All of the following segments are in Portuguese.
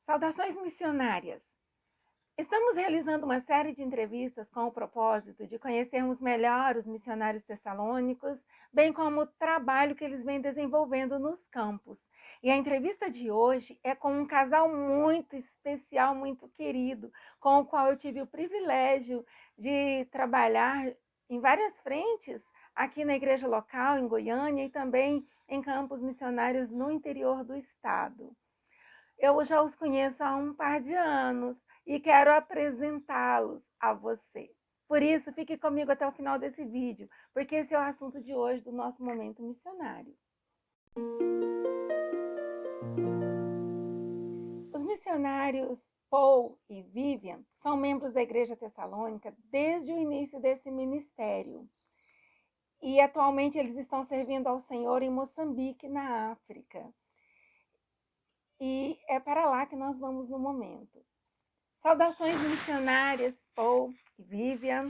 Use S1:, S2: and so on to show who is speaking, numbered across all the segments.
S1: Saudações missionárias! Estamos realizando uma série de entrevistas com o propósito de conhecermos melhor os missionários tessalônicos, bem como o trabalho que eles vêm desenvolvendo nos campos. E a entrevista de hoje é com um casal muito especial, muito querido, com o qual eu tive o privilégio de trabalhar em várias frentes aqui na igreja local, em Goiânia, e também em campos missionários no interior do estado. Eu já os conheço há um par de anos e quero apresentá-los a você. Por isso, fique comigo até o final desse vídeo, porque esse é o assunto de hoje do nosso momento missionário. Os missionários Paul e Vivian são membros da Igreja Tessalônica desde o início desse ministério. E atualmente eles estão servindo ao Senhor em Moçambique, na África. E é para lá que nós vamos no momento. Saudações missionárias, Paul e Vivian.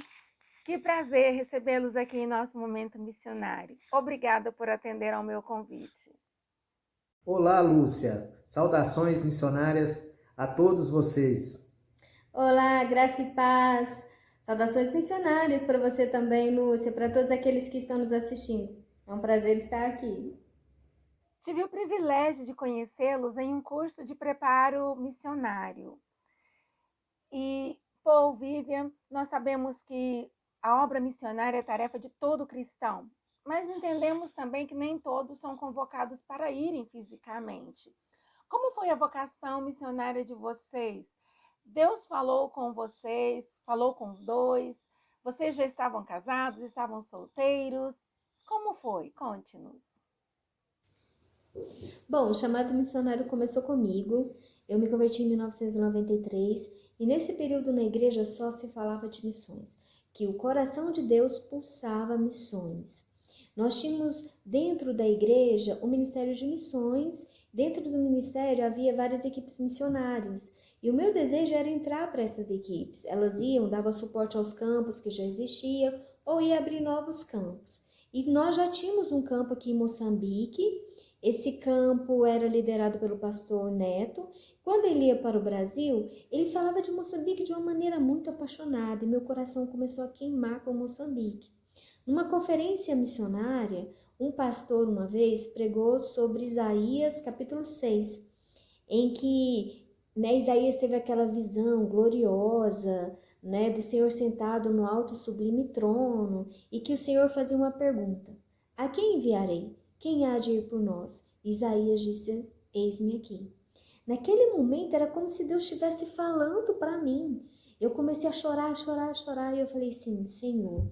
S1: Que prazer recebê-los aqui em nosso momento missionário. Obrigada por atender ao meu convite.
S2: Olá, Lúcia. Saudações missionárias a todos vocês.
S3: Olá, graça e paz. Saudações missionárias para você também, Lúcia, para todos aqueles que estão nos assistindo. É um prazer estar aqui.
S1: Tive o privilégio de conhecê-los em um curso de preparo missionário. E, Paul, Vivian, nós sabemos que a obra missionária é tarefa de todo cristão, mas entendemos também que nem todos são convocados para irem fisicamente. Como foi a vocação missionária de vocês? Deus falou com vocês, falou com os dois? Vocês já estavam casados, estavam solteiros? Como foi? Conte-nos.
S3: Bom, o chamado missionário começou comigo. Eu me converti em 1993 e nesse período na igreja só se falava de missões, que o coração de Deus pulsava missões. Nós tínhamos dentro da igreja o Ministério de Missões. Dentro do ministério havia várias equipes missionárias e o meu desejo era entrar para essas equipes. Elas iam, davam suporte aos campos que já existiam ou ia abrir novos campos. E nós já tínhamos um campo aqui em Moçambique. Esse campo era liderado pelo pastor Neto. Quando ele ia para o Brasil, ele falava de Moçambique de uma maneira muito apaixonada e meu coração começou a queimar com Moçambique. Numa conferência missionária, um pastor uma vez pregou sobre Isaías capítulo 6, em que Isaías teve aquela visão gloriosa, do Senhor sentado no alto e sublime trono, e que o Senhor fazia uma pergunta: a quem enviarei? Quem há de ir por nós? Isaías disse: eis-me aqui. Naquele momento era como se Deus estivesse falando para mim. Eu comecei a chorar, chorar, chorar, e eu falei assim: Senhor,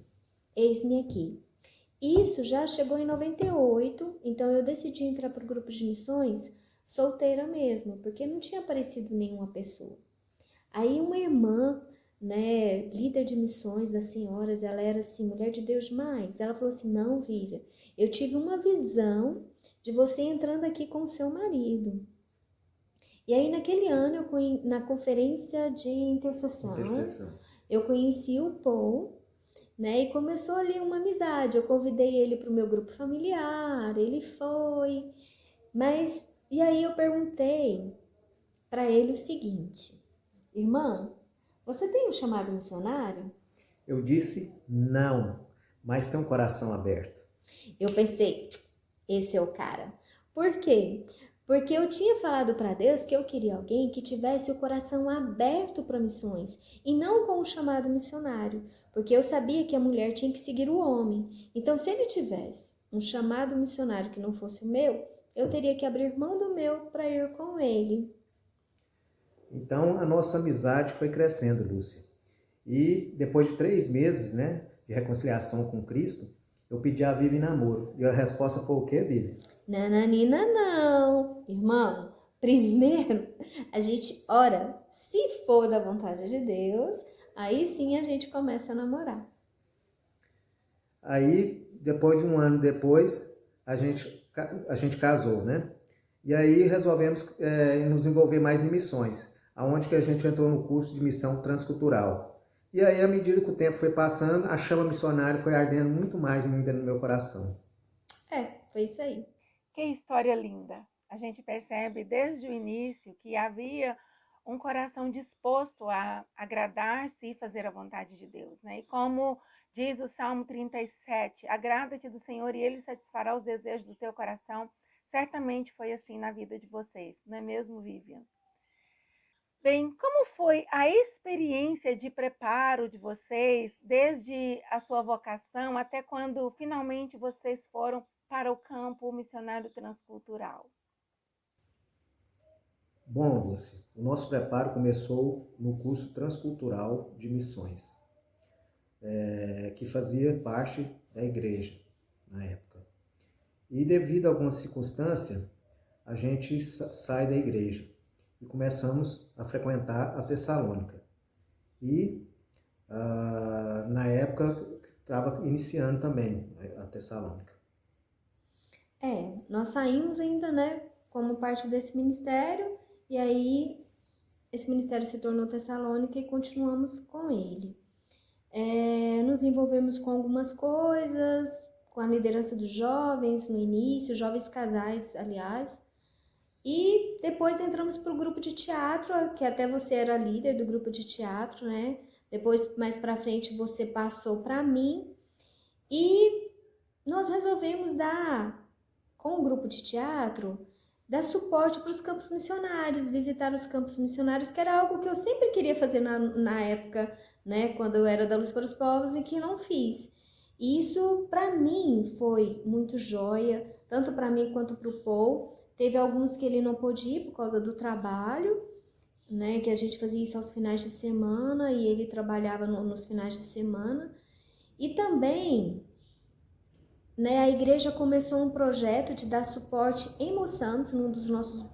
S3: eis-me aqui. Isso já chegou em 98, então eu decidi entrar para o grupo de missões solteira mesmo, porque não tinha aparecido nenhuma pessoa. Aí uma irmã, líder de missões das senhoras, ela era assim, mulher de Deus demais. Ela falou assim: não, Vivian, eu tive uma visão de você entrando aqui com o seu marido. E aí naquele ano, na conferência de intercessão, eu conheci o Paul, e começou ali uma amizade. Eu convidei ele para o meu grupo familiar, ele foi. E aí eu perguntei para ele o seguinte: irmão, você tem um chamado missionário?
S2: Eu disse não, mas tem um coração aberto.
S3: Eu pensei, esse é o cara. Por quê? Porque eu tinha falado para Deus que eu queria alguém que tivesse o coração aberto para missões e não com o chamado missionário, porque eu sabia que a mulher tinha que seguir o homem. Então, se ele tivesse um chamado missionário que não fosse o meu, eu teria que abrir mão do meu para ir com ele.
S2: Então, a nossa amizade foi crescendo, Lúcia. E depois de 3 meses, de reconciliação com Cristo, eu pedi a Vivi em namoro. E a resposta foi o quê, Vivi?
S3: Nananina não, irmão. Primeiro, a gente ora. Se for da vontade de Deus, aí sim a gente começa a namorar.
S2: Aí, depois de 1 ano depois, a gente casou, né? E aí resolvemos nos envolver mais em missões, aonde que a gente entrou no curso de missão transcultural. E aí, à medida que o tempo foi passando, a chama missionária foi ardendo muito mais ainda no meu coração.
S3: Foi isso aí.
S1: Que história linda! A gente percebe desde o início que havia um coração disposto a agradar-se e fazer a vontade de Deus, né? E como diz o Salmo 37, agrada-te do Senhor e Ele satisfará os desejos do teu coração. Certamente foi assim na vida de vocês, não é mesmo, Vivian? Bem, como foi a experiência de preparo de vocês, desde a sua vocação até quando finalmente vocês foram para o campo missionário transcultural?
S2: Bom, Lúcia, o nosso preparo começou no curso transcultural de missões, que fazia parte da igreja na época. E devido a alguma circunstância, a gente sai da igreja e começamos a frequentar a Tessalônica. E na época estava iniciando também a Tessalônica.
S3: Nós saímos ainda, né, como parte desse ministério, e aí esse ministério se tornou Tessalônica e continuamos com ele. Nos envolvemos com algumas coisas, com a liderança dos jovens no início, jovens casais, aliás, e depois entramos para o grupo de teatro, que até você era líder do grupo de teatro, né? Depois, mais para frente, você passou para mim e nós resolvemos com o grupo de teatro, dar suporte para os campos missionários, visitar os campos missionários, que era algo que eu sempre queria fazer na época, né? Quando eu era da Luz para os Povos e que não fiz. E isso, para mim, foi muito joia, tanto para mim quanto para o Paul. Teve alguns que ele não pôde ir por causa do trabalho, né? Que a gente fazia isso aos finais de semana e ele trabalhava nos finais de semana. E também, né, a igreja começou um projeto de dar suporte em Moçambique, num dos nossos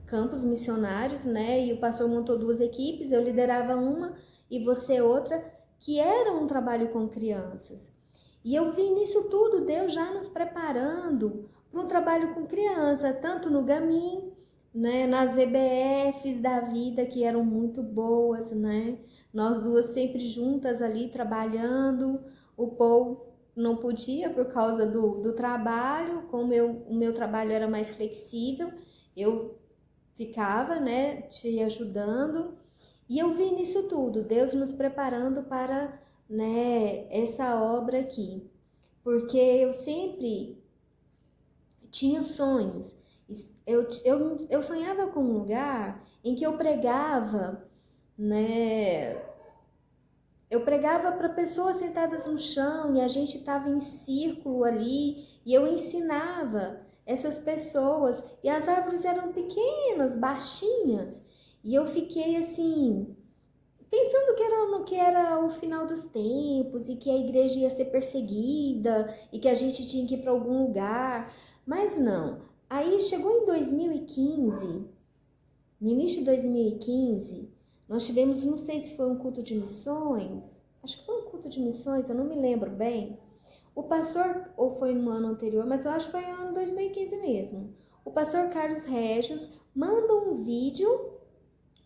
S3: campos missionários, né? E o pastor montou 2 equipes, eu liderava uma e você outra, que era um trabalho com crianças. E eu vi nisso tudo Deus já nos preparando para um trabalho com criança, tanto no Gamin, né, nas EBFs da vida, que eram muito boas, né? Nós duas sempre juntas ali trabalhando. O Paul não podia por causa do trabalho, como o meu trabalho era mais flexível, eu ficava, né, te ajudando. E eu vi nisso tudo, Deus nos preparando para, né, essa obra aqui. Porque eu sempre tinha sonhos. Eu sonhava com um lugar em que eu pregava, né? Eu pregava para pessoas sentadas no chão e a gente estava em círculo ali e eu ensinava essas pessoas e as árvores eram pequenas, baixinhas e eu fiquei assim pensando que era o final dos tempos e que a igreja ia ser perseguida e que a gente tinha que ir para algum lugar, mas não. Aí chegou em 2015, no início de 2015, nós tivemos, não sei se foi um culto de missões, acho que foi um culto de missões, eu não me lembro bem. O pastor, ou foi no ano anterior, mas eu acho que foi no ano 2015 mesmo. O pastor Carlos Régios manda um vídeo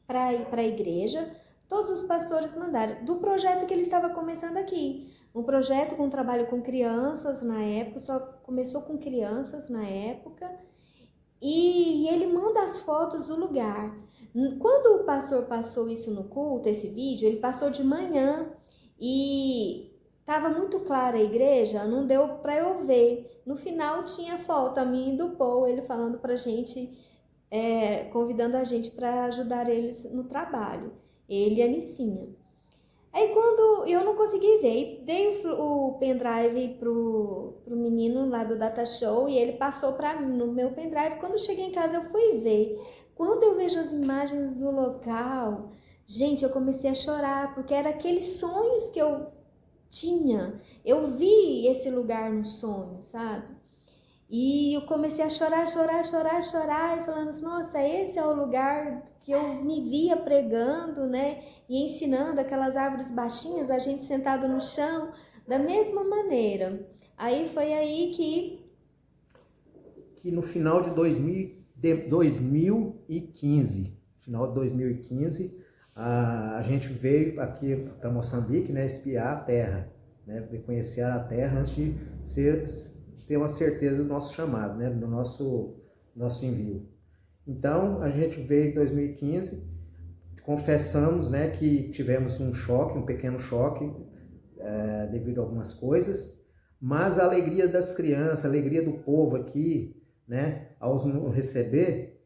S3: para a igreja, todos os pastores mandaram, do projeto que ele estava começando aqui. Um projeto com trabalho com crianças na época, só começou com crianças na época, e ele manda as fotos do lugar. Quando o pastor passou isso no culto, esse vídeo, ele passou de manhã e estava muito clara a igreja, não deu para eu ver. No final tinha foto a mim e do Paul, ele falando pra gente, convidando a gente para ajudar eles no trabalho, ele e a Nicinha. Aí quando eu não consegui ver, dei o pendrive pro menino lá do Data Show e ele passou para mim no meu pendrive. Quando eu cheguei em casa eu fui ver. Quando eu vejo as imagens do local, gente, eu comecei a chorar, porque era aqueles sonhos que eu tinha. Eu vi esse lugar no sonho, sabe? E eu comecei a chorar, e falando assim, nossa, esse é o lugar que eu me via pregando, né? E ensinando aquelas árvores baixinhas, a gente sentado no chão, da mesma maneira. Aí foi aí
S2: que no final de 2015, final de 2015, a gente veio aqui para Moçambique, né, espiar a terra, né, conhecer a terra antes de ter uma certeza do nosso chamado, né, do nosso envio. Então, a gente veio em 2015, confessamos, né, que tivemos um choque, um pequeno choque, devido a algumas coisas, mas a alegria das crianças, a alegria do povo aqui, né, ao nos receber,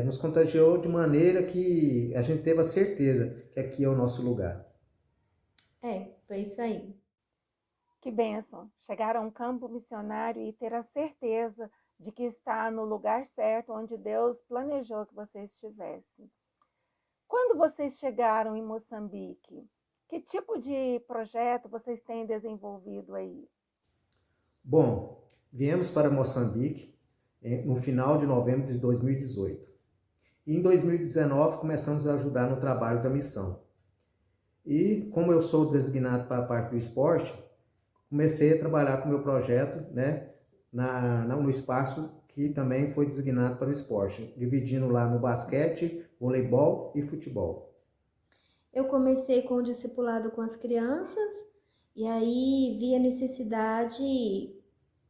S2: nos contagiou de maneira que a gente teve a certeza que aqui é o nosso lugar.
S3: Foi isso aí.
S1: Que bênção! Chegar a um campo missionário e ter a certeza de que está no lugar certo, onde Deus planejou que você estivesse. Quando vocês chegaram em Moçambique, que tipo de projeto vocês têm desenvolvido aí?
S2: Bom, viemos para Moçambique no final de novembro de 2018. E em 2019 começamos a ajudar no trabalho da missão. E como eu sou designado para a parte do esporte, comecei a trabalhar com o meu projeto, né, no espaço que também foi designado para o esporte, dividindo lá no basquete, voleibol e futebol.
S3: Eu comecei com o discipulado com as crianças e aí vi a necessidade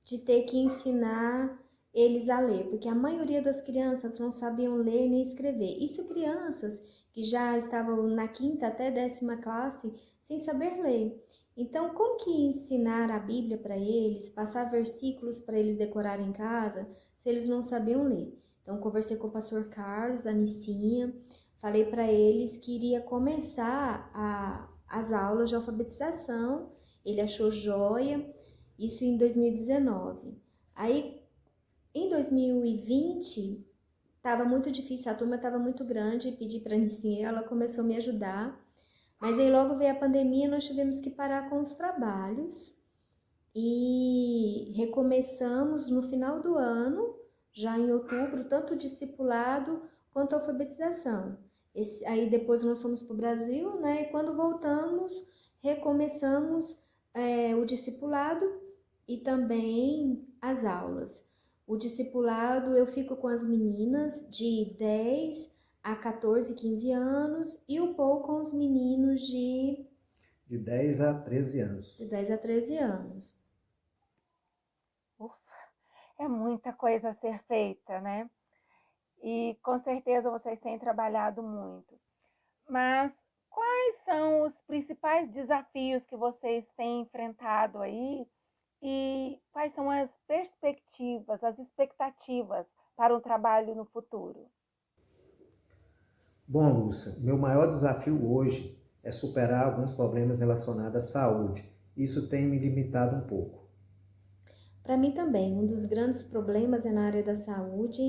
S3: de ter que ensinar eles a ler, porque a maioria das crianças não sabiam ler nem escrever. Isso crianças que já estavam na quinta até 10ª classe sem saber ler. Então, como que ensinar a Bíblia para eles, passar versículos para eles decorarem em casa, se eles não sabiam ler? Então, conversei com o pastor Carlos, a Nicinha, falei para eles que iria começar as aulas de alfabetização, ele achou joia, isso em 2019. Aí, em 2020, estava muito difícil, a turma estava muito grande, pedi para a Nicinha, ela começou a me ajudar, mas aí logo veio a pandemia, nós tivemos que parar com os trabalhos e recomeçamos no final do ano, já em outubro, tanto o discipulado quanto a alfabetização. Aí depois nós fomos para o Brasil, né? E quando voltamos, recomeçamos o discipulado e também as aulas. O discipulado eu fico com as meninas de 10 a 14, 15 anos e o Paul com os meninos de
S2: 10 a 13 anos.
S3: de 10 a 13 anos.
S1: Ufa, é muita coisa a ser feita, né? E com certeza vocês têm trabalhado muito. Mas quais são os principais desafios que vocês têm enfrentado aí? E quais são as perspectivas, as expectativas para o trabalho no futuro?
S2: Bom, Lúcia, meu maior desafio hoje é superar alguns problemas relacionados à saúde. Isso tem me limitado um pouco.
S3: Para mim também, um dos grandes problemas é na área da saúde.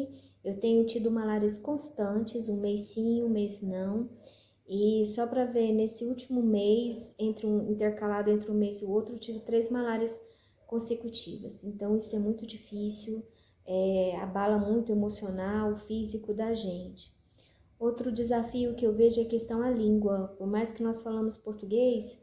S3: Eu tenho tido malárias constantes, um mês sim, um mês não. E só para ver, nesse último mês, intercalado entre um mês e o outro, eu tive 3 malárias consecutivas. Então isso é muito difícil, abala muito o emocional, o físico da gente. Outro desafio que eu vejo é a questão da língua. Por mais que nós falamos português,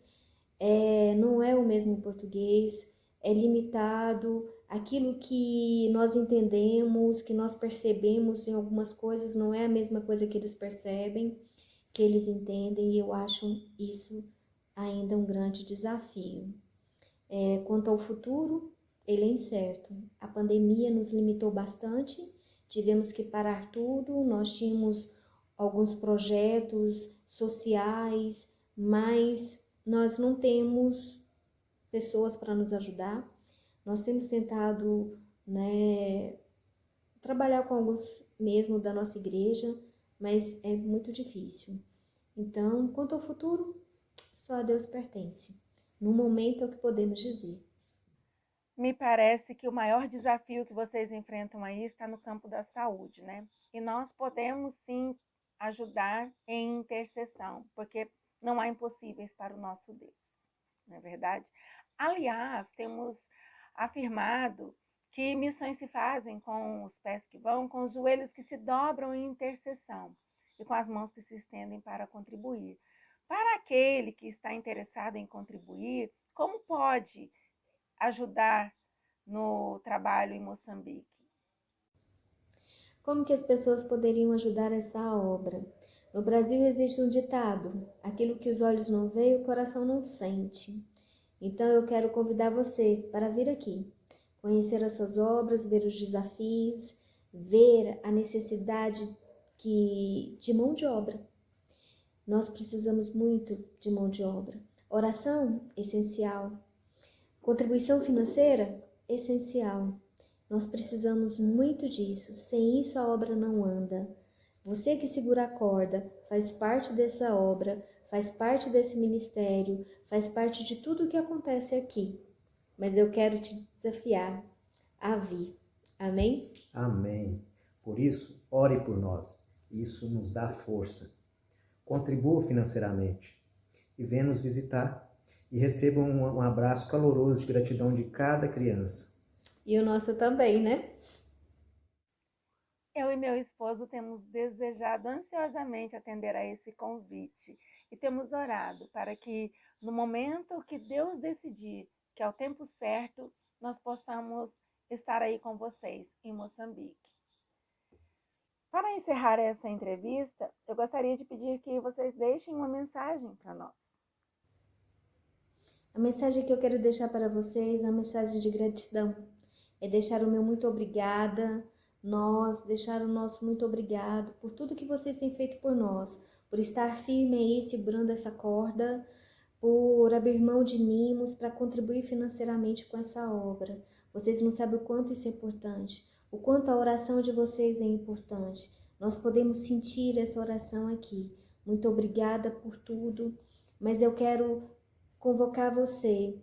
S3: não é o mesmo português, é limitado. Aquilo que nós entendemos, que nós percebemos em algumas coisas, não é a mesma coisa que eles percebem, que eles entendem, e eu acho isso ainda um grande desafio. Quanto ao futuro, ele é incerto. A pandemia nos limitou bastante, tivemos que parar tudo, nós tínhamos alguns projetos sociais, mas nós não temos pessoas para nos ajudar. Nós temos tentado, né, trabalhar com alguns mesmo da nossa igreja, mas é muito difícil. Então, quanto ao futuro, só a Deus pertence. No momento é o que podemos dizer.
S1: Me parece que o maior desafio que vocês enfrentam aí está no campo da saúde, né? E nós podemos sim ajudar em intercessão, porque não há impossíveis para o nosso Deus, não é verdade? Aliás, temos afirmado que missões se fazem com os pés que vão, com os joelhos que se dobram em intercessão e com as mãos que se estendem para contribuir. Para aquele que está interessado em contribuir, como pode ajudar no trabalho em Moçambique?
S3: Como que as pessoas poderiam ajudar essa obra? No Brasil existe um ditado: aquilo que os olhos não veem, o coração não sente. Então eu quero convidar você para vir aqui, conhecer essas obras, ver os desafios, ver a necessidade de mão de obra. Nós precisamos muito de mão de obra. Oração, essencial. Contribuição financeira, essencial. Nós precisamos muito disso. Sem isso a obra não anda. Você que segura a corda, faz parte dessa obra, faz parte desse ministério, faz parte de tudo o que acontece aqui. Mas eu quero te desafiar a vir. Amém?
S2: Amém. Por isso, ore por nós. Isso nos dá força. Contribua financeiramente e venha nos visitar e receba um abraço caloroso de gratidão de cada criança.
S3: E o nosso também, né?
S1: Eu e meu esposo temos desejado ansiosamente atender a esse convite e temos orado para que, no momento que Deus decidir, que é o tempo certo, nós possamos estar aí com vocês em Moçambique. Para encerrar essa entrevista, eu gostaria de pedir que vocês deixem uma mensagem para nós.
S3: A mensagem que eu quero deixar para vocês é uma mensagem de gratidão. É deixar o meu muito obrigada, deixar o nosso muito obrigado por tudo que vocês têm feito por nós, por estar firme aí, segurando essa corda, por abrir mão de mimos para contribuir financeiramente com essa obra. Vocês não sabem o quanto isso é importante, o quanto a oração de vocês é importante. Nós podemos sentir essa oração aqui. Muito obrigada por tudo, mas eu quero convocar você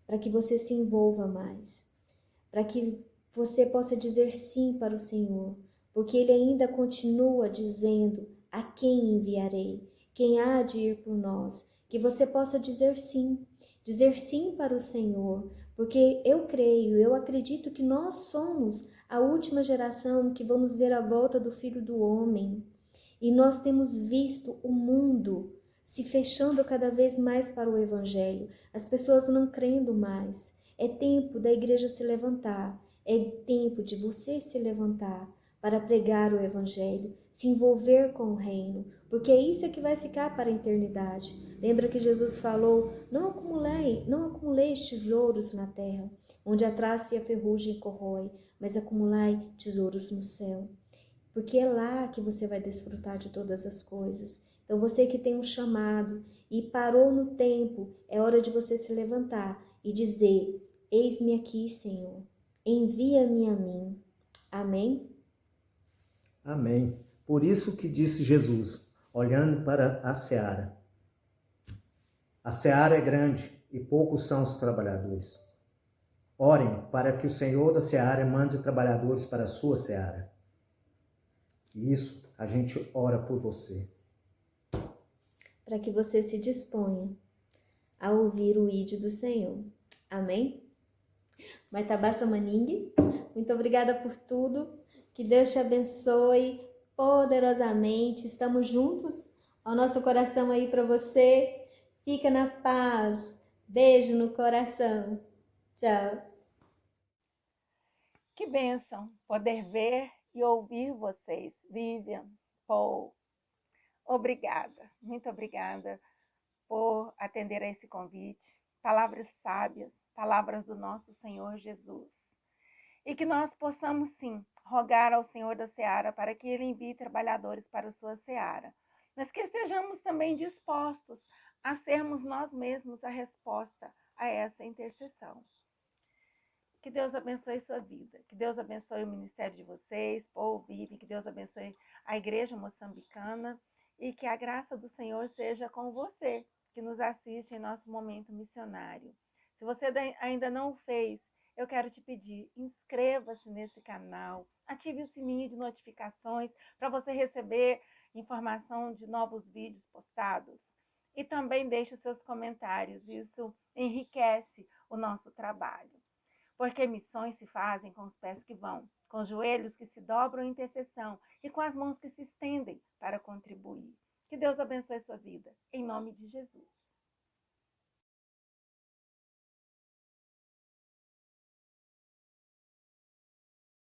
S3: para que você se envolva mais, para que você possa dizer sim para o Senhor, porque Ele ainda continua dizendo: a quem enviarei? Quem há de ir por nós? Que você possa dizer sim para o Senhor, porque eu creio, eu acredito que nós somos a última geração que vamos ver a volta do Filho do Homem, e nós temos visto o mundo se fechando cada vez mais para o Evangelho, as pessoas não crendo mais. É tempo da igreja se levantar, é tempo de você se levantar para pregar o Evangelho, se envolver com o reino, porque é isso que vai ficar para a eternidade. Lembra que Jesus falou: não acumuleis tesouros na terra, onde a traça e a ferrugem corrói, mas acumulai tesouros no céu, porque é lá que você vai desfrutar de todas as coisas. Então você que tem um chamado e parou no tempo, é hora de você se levantar e dizer: eis-me aqui, Senhor, envia-me a mim. Amém?
S2: Amém. Por isso que disse Jesus, olhando para a seara. A seara é grande e poucos são os trabalhadores. Orem para que o Senhor da seara mande trabalhadores para a sua seara. E isso, a gente ora por você.
S3: Para que você se disponha a ouvir o ídio do Senhor. Amém? Maitabassa Maningue, muito obrigada por tudo. Que Deus te abençoe poderosamente. Estamos juntos. Ao nosso coração aí para você. Fica na paz. Beijo no coração. Tchau.
S1: Que bênção poder ver e ouvir vocês, Vivian, Paul. Obrigada, muito obrigada por atender a esse convite. Palavras sábias, palavras do nosso Senhor Jesus. E que nós possamos, sim, rogar ao Senhor da Seara para que Ele envie trabalhadores para a sua Seara, mas que estejamos também dispostos a sermos nós mesmos a resposta a essa intercessão. Que Deus abençoe sua vida, que Deus abençoe o ministério de vocês, Paul, Vivi, que Deus abençoe a igreja moçambicana e que a graça do Senhor seja com você, que nos assiste em nosso momento missionário. Se você ainda não o fez, eu quero te pedir, inscreva-se nesse canal, ative o sininho de notificações para você receber informação de novos vídeos postados. E também deixe os seus comentários, isso enriquece o nosso trabalho. Porque missões se fazem com os pés que vão, com os joelhos que se dobram em intercessão e com as mãos que se estendem para contribuir. Que Deus abençoe sua vida, em nome de Jesus.